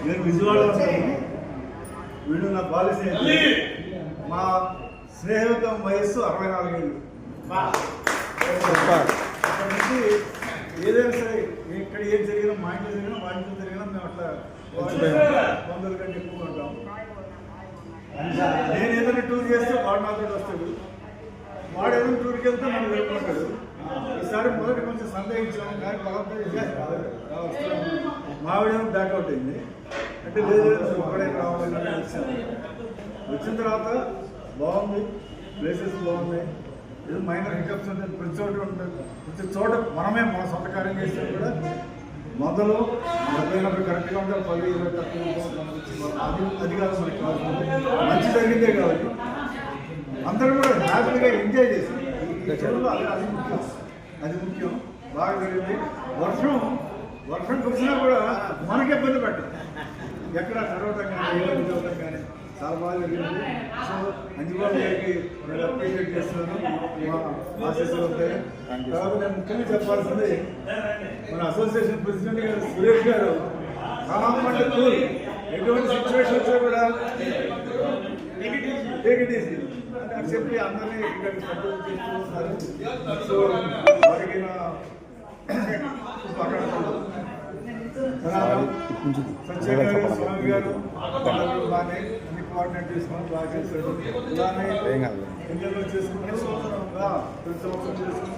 నేను విజయవాడలో ఉంటాను. వీడు నా పాలసీ మా స్నేహితం వయస్సు 64 ఏళ్ళు. అక్కడి నుంచి ఏదైనా సరే ఇక్కడ ఏం జరిగినా మా ఇంట్లో జరిగినా మా ఇంట్లో జరిగినా మేము అట్లా వందల కంటే ఎక్కువ ఉంటాం. నేను ఏదైనా టూర్ చేస్తే వాడు నాతో వస్తాడు, వాడు ఏదైనా టూర్కి వెళ్తే నన్ను వెళ్ళిపోతాడు. ఈసారి మొదటి కొంచెం సందేహించాము కానీ మావిడేమో బ్యాక్అవుట్ అయింది. అంటే లేదు ఒకడే రావాలని వచ్చాను. వచ్చిన తర్వాత బాగుంది, ప్లేసెస్ బాగున్నాయి. ఏదో మైనర్ హికప్స్ అంటే ప్రతి చోట ఉంటుంది. ప్రతి చోట మనమే మన సొంత కార్యం చేస్తే కూడా మొదలు 70 కరెక్ట్గా ఉంటారు, 10-20 తక్కువ అది కాదు మనకి కావాల్సింది. మంచి జరిగిందే కావాలి, అందరూ కూడా హ్యాపీగా ఎంజాయ్ చేశారు. అది ముఖ్యం. బాగా జరిగింది. వర్షం కురిసినా కూడా మనకి ఇబ్బంది పెట్టదు, ఎక్కడ చదవటం కానీ ఏ చదవటం కానీ చాలా బాగా జరిగింది. సో అంజబాబు గారికి నేను అప్రిషియేట్ చేస్తున్నాను. మా ఆశీస్సులు ఉంటాయి. తర్వాత నేను ముఖ్యంగా చెప్పాల్సింది మన అసోసియేషన్ ప్రెసిడెంట్ గారు సురేష్ గారు కామంటే కూల్, ఎటువంటి సిచ్యువేషన్ వచ్చినా కూడా టేక్ ఇట్ ఈజీ అని చెప్పి అందరినీ ఇక్కడ సపోర్ట్ చేస్తూ ఉన్నారు. సో వారికి సత్య గారు, స్వామి గారు బాగానే అన్ని కోఆర్డినేట్ చేసుకుని బాగా చేశారు. ఇలానే ఇండియాలో చేసుకుంటే ప్రతి సంవత్సరం చేసుకుని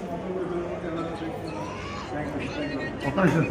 థ్యాంక్ యూ.